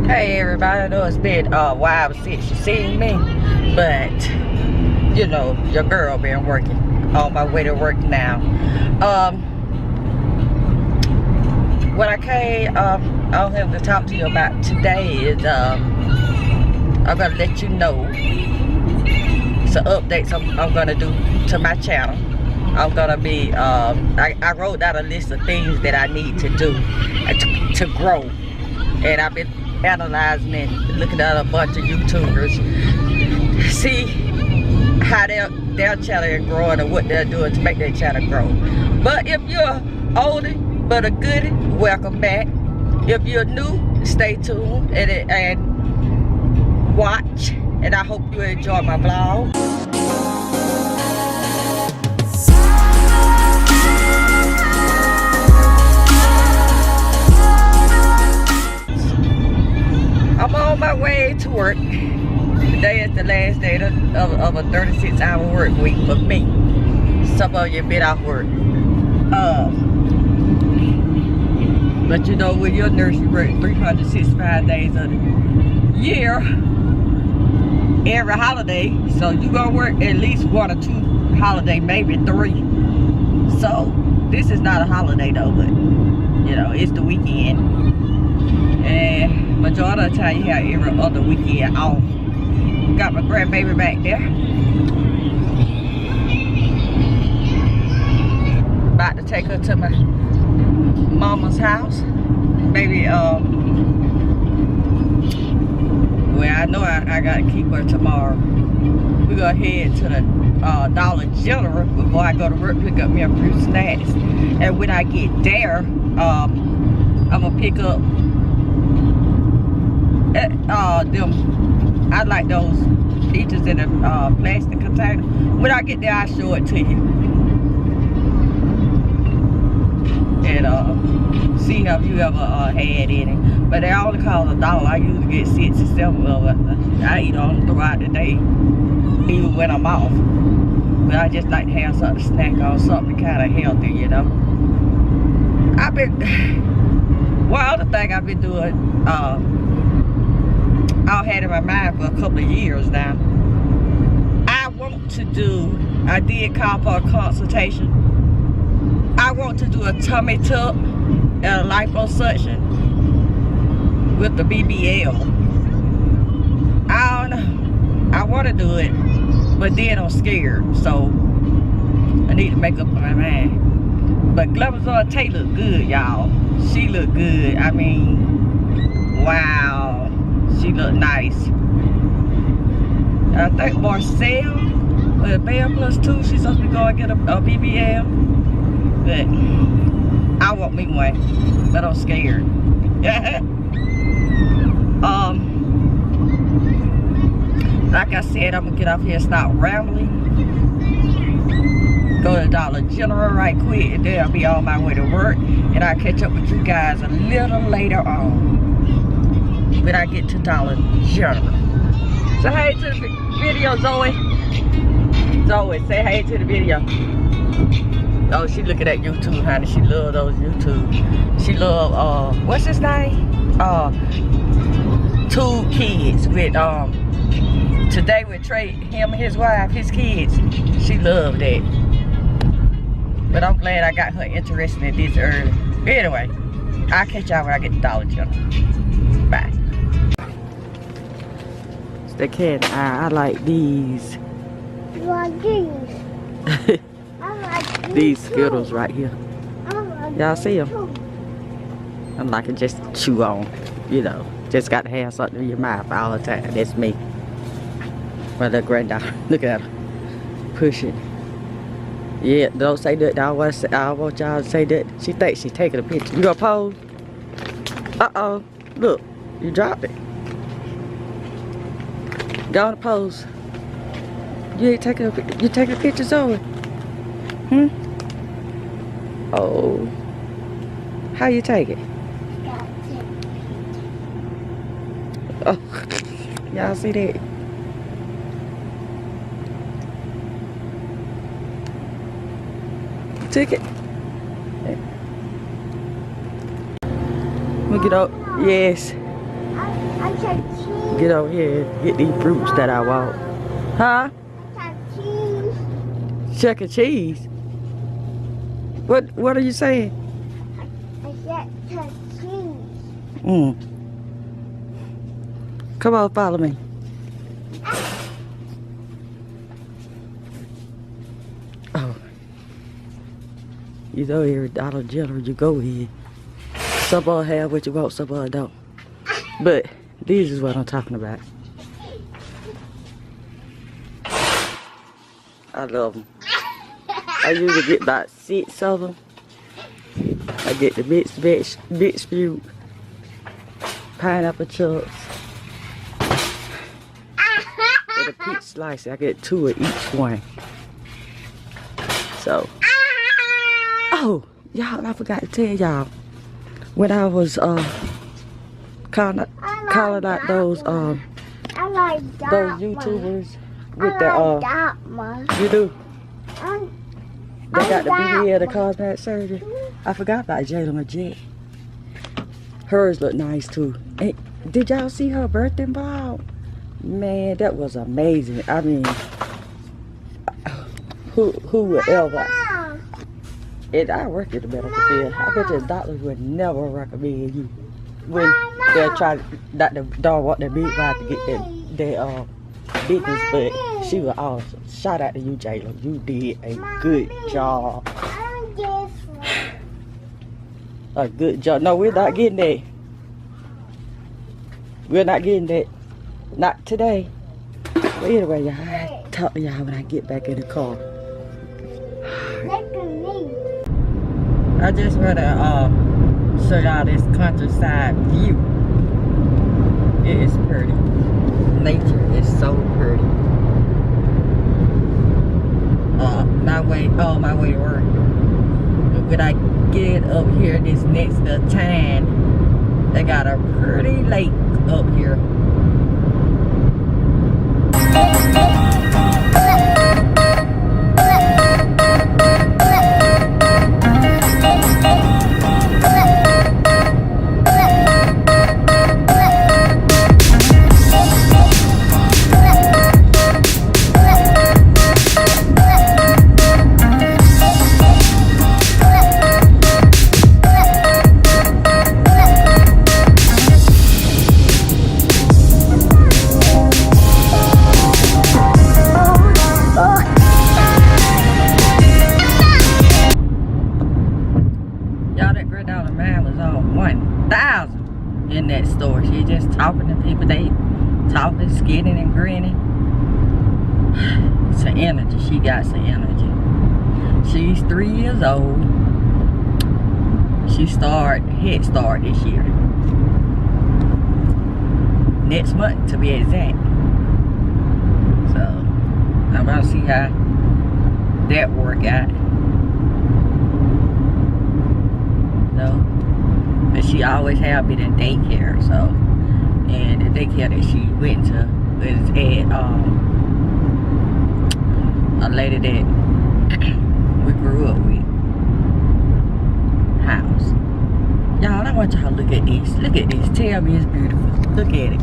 Hey everybody, I know it's been a while since you seen me, but you know, your girl been working. On my way to work now. What I came on here to talk to you about today is I'm gonna let you know some updates I'm gonna do to my channel. I'm gonna be I wrote down a list of things that I need to do to grow, and I've been analyzing and looking at a bunch of YouTubers, see how their channel is growing and what they're doing to make their channel grow. But if you're older but a goodie, welcome back. If you're new, stay tuned and watch, and I hope you enjoy my vlog. I'm on my way to work. Today is the last day of a 36-hour work week for me. Some of you been off work. But you know, with your nurse, you work 365 days of the year, every holiday. So you gonna work at least 1 or 2 holidays, maybe 3. So this is not a holiday though, but you know, it's the weekend. And majority of the time you have every other weekend off. Got my grandbaby back there. About to take her to my mama's house. Maybe well, I know I gotta keep her tomorrow. We're gonna head to the Dollar General before I go to work, pick up me a few snacks. And when I get there, I'm gonna pick up them, I like those peaches in a plastic container. When I get there, I'll show it to you. And see if you ever had any. But they only cost $1. I usually get 6 or 7 of them. I eat on them throughout the day, even when I'm off. But I just like to have something to snack on, something kind of healthy, you know. One other thing I've been doing, I've had in my mind for a couple of years now. I did call for a consultation. I want to do a tummy tuck and a liposuction with the BBL. I don't know. I want to do it, but then I'm scared, so I need to make up my mind. But Glamazon Tate look good, y'all. She look good. I mean, wow. She look nice. I think Marcel with a band plus 2, she's supposed to be going to get a BBL. But I want me one, but I'm scared. Like I said, I'm gonna get off here and stop rambling. Go to Dollar General right quick, and then I'll be on my way to work. And I'll catch up with you guys a little later on when I get to Dollar General. Say hey to the video, Zoe. Zoe, say hey to the video. Oh, she looking at YouTube, honey. She love those YouTube. She love what's his name? 2 kids with today with Trey, him and his wife, his kids. She loved that. But I'm glad I got her interested in this early. But anyway, I'll catch y'all when I get to Dollar General. Bye. The cat I like these. You like these? I like These Skittles right here. Y'all see them? Too. I'm like just chew on, you know. Just got to have something in your mouth all the time. That's me. My little granddaughter, look at her, pushing. Yeah, don't say that. I want y'all to say that. She thinks she's taking a picture. You gonna pose? Uh-oh, look, you dropped it. Go on the pose. You ain't taking you taking pictures of it? Oh. How you take it? Oh. Y'all see that? Took it. Look it up. Yes. I said cheese. Get over here and get these fruits that I want. Huh? I said cheese. Chuck E. Cheese? What are you saying? I said cheese. Come on, follow me. Oh. You know every Dollar General you go in. Some of them have what you want, some of them don't. But this is what I'm talking about. I love them. I usually get about 6 of them. I get the mixed fruit, pineapple chunks, and a peach slice. I get 2 of each one. So, oh, y'all, I forgot to tell y'all. When I was calling out those YouTubers with the you do. They got the BBL, the cosmetic surgery. I forgot about Jada Majid. Hers looked nice too. And did y'all see her birthday ball? Man, that was amazing. I mean, who would ever? And I work in the medical field. I bet your doctors would never recommend you when they're trying not to don't want their midwife to get their business, but she was awesome. Shout out to you, Jayla. You did a good job. A good job. No, we're not getting that. We're not getting that. Not today. But anyway, y'all, I'll talk to y'all when I get back in the car. I just want to show y'all this countryside view. It is pretty. Nature is so pretty. On my way to work. When I get up here, this next to town, they got a pretty lake up here. In that store, she just talking to people. They talking, skinning and grinning. Some energy. She got some energy. She's 3 years old. She started Head Start this year. Next month to be exact. So I'm gonna see how that work out. No. But she always have been in daycare, so, and the daycare that she went to was at a lady that we grew up with house. Y'all, I want y'all to look at this. Look at this. Tell me it's beautiful. Look at it.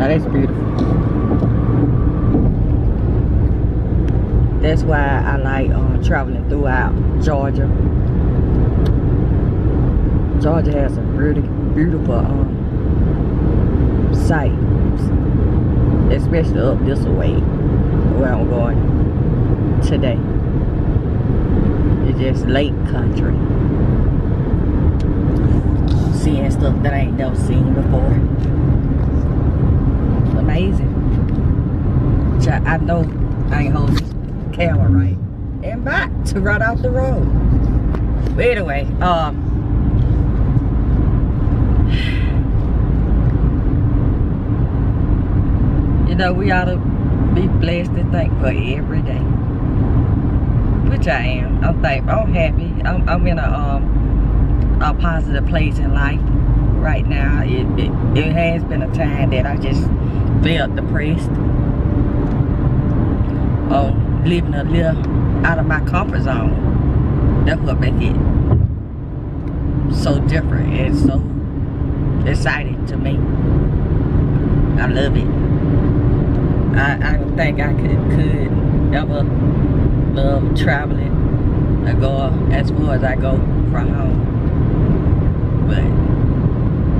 That's beautiful. That's why I like traveling throughout Georgia. Georgia has some really beautiful sights, especially up this way where I'm going today. It's just lake country. Seeing stuff that I ain't never seen before. Amazing. I know I ain't holding this camera right. And back to right off the road. But anyway, know, we ought to be blessed and thankful every day. Which I am. I'm thankful. I'm happy. I'm in a positive place in life right now. It has been a time that I just felt depressed. Living a little out of my comfort zone. That's what makes it so different and so exciting to me. I love it. I don't think I could ever love traveling or go as far as I go from home. But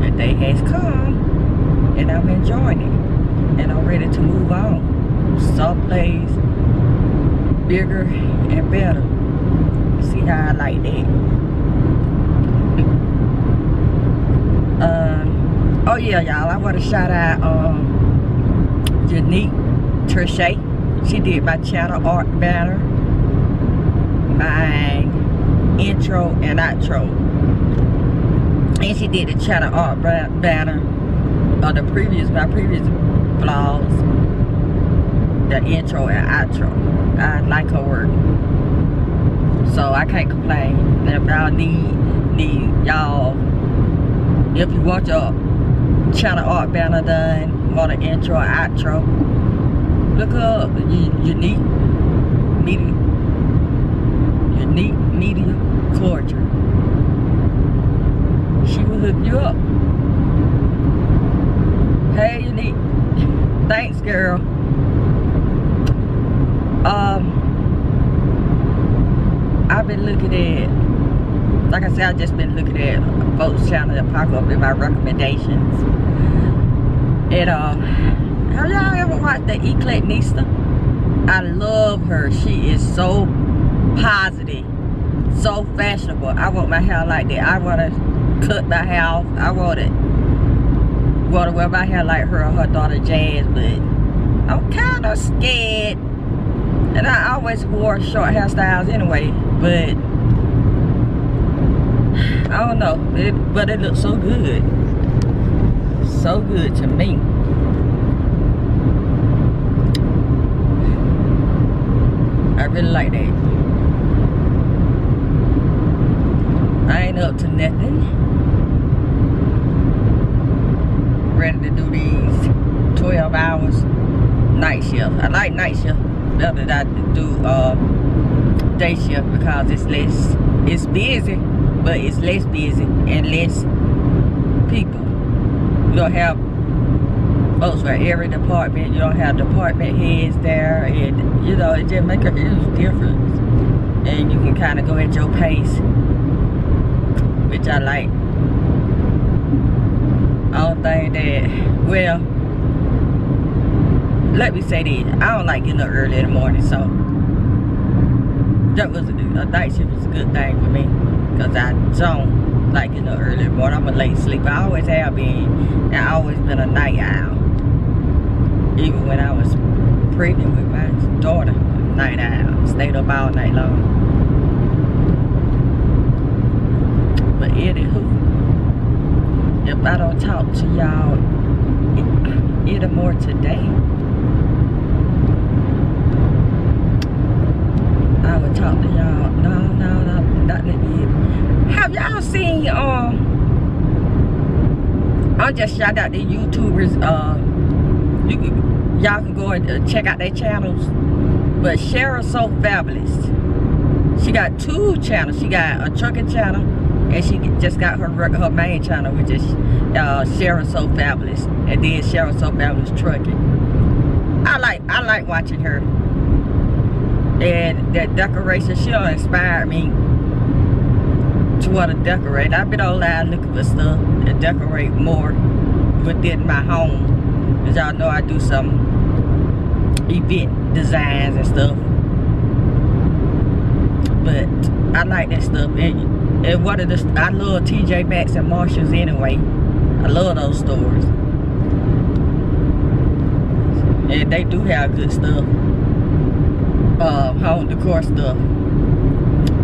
the day has come and I'm enjoying it. And I'm ready to move on. Someplace bigger and better. See how I like that. Oh yeah, y'all, I want to shout out Unique Trichet. She did my channel art banner, my intro and outro, and she did the channel art banner of my previous vlogs, the intro and outro. I like her work, so I can't complain. And if y'all need y'all, if you want your channel art banner done, want an intro or outro, look up Unique Media Culture. She will hook you up. Hey, Unique. Thanks, girl. I've been looking at, like I said, I've just been looking at folks' channel that pop up in my recommendations. And have y'all ever watched the Eclectista? I love her. She is so positive, so fashionable. I want my hair like that. I want to cut my hair off. I want to wear my hair like her or her daughter Jazz, but I'm kind of scared. And I always wore short hairstyles anyway, but I don't know. But it looks so good. So good to me. I really like that. I ain't up to nothing. Ready to do these 12 hours night shift. I like night shift better than I do day shift because it's busy, but it's less busy and less people. You don't have folks for every department. You don't have department heads there, and you know, it just makes a huge difference. And you can kind of go at your pace, which I like. I don't think that, well, let me say this, I don't like getting up early in the morning, so that was a night shift was a good thing for me, because I don't like getting up early in the morning. I'm a late sleeper. I always have been, and I always been a night owl. Even when I was pregnant with my daughter, night owl, stayed up all night long. But anywho, if I don't talk to y'all any more today, I will talk to y'all. No, not let me. Have y'all seen I'll just shout out the YouTubers. Y'all can go and check out their channels. But Cheryl So Fabulous, she got 2 channels. She got a trucking channel, and she just got her main channel, which is Cheryl So Fabulous, and then Cheryl So Fabulous Trucking. I like watching her, and that decoration, she done inspired me to want to decorate. I've been online looking for stuff to decorate more within my home, because y'all know I do some event designs and stuff. But I like that stuff. And one of the, I love TJ Maxx and Marshalls anyway. I love those stores. And they do have good stuff. Home decor stuff.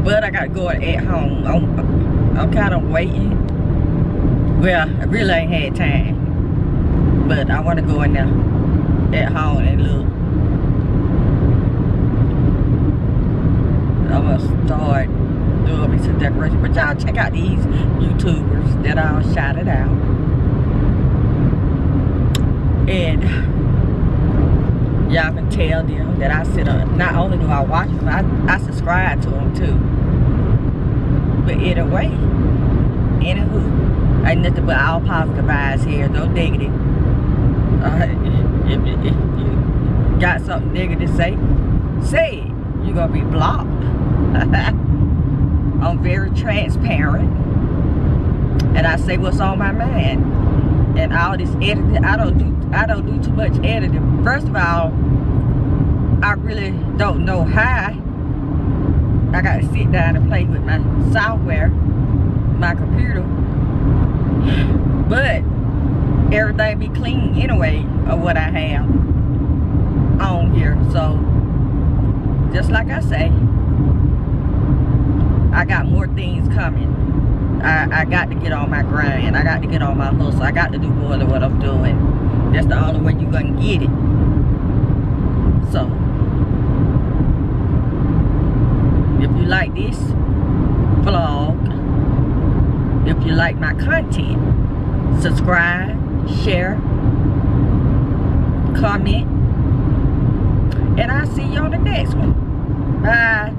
But I got to go at home. I'm kind of waiting. Well, I really ain't had time. But I want to go in there at home and look. I'm gonna start doing me some decoration. But y'all check out these YouTubers that I'll shout it out. And y'all can tell them that I sit on, not only do I watch them, I subscribe to them too. But anyway, anywho, ain't nothing but all positive vibes here, no negative. If you got something negative to say it. You're gonna be blocked. I'm very transparent, and I say what's on my mind. And all this editing, I don't do too much editing. First of all, I really don't know how. I got to sit down and play with my software, my computer. But everything be clean anyway of what I have on here. So just like I say, I got more things coming. I got to get on my grind. I got to get on my hustle. I got to do more than what I'm doing. That's the only way you're gonna get it. So if you like this vlog, if you like my content, subscribe, share, comment, and I'll see you on the next one. Bye.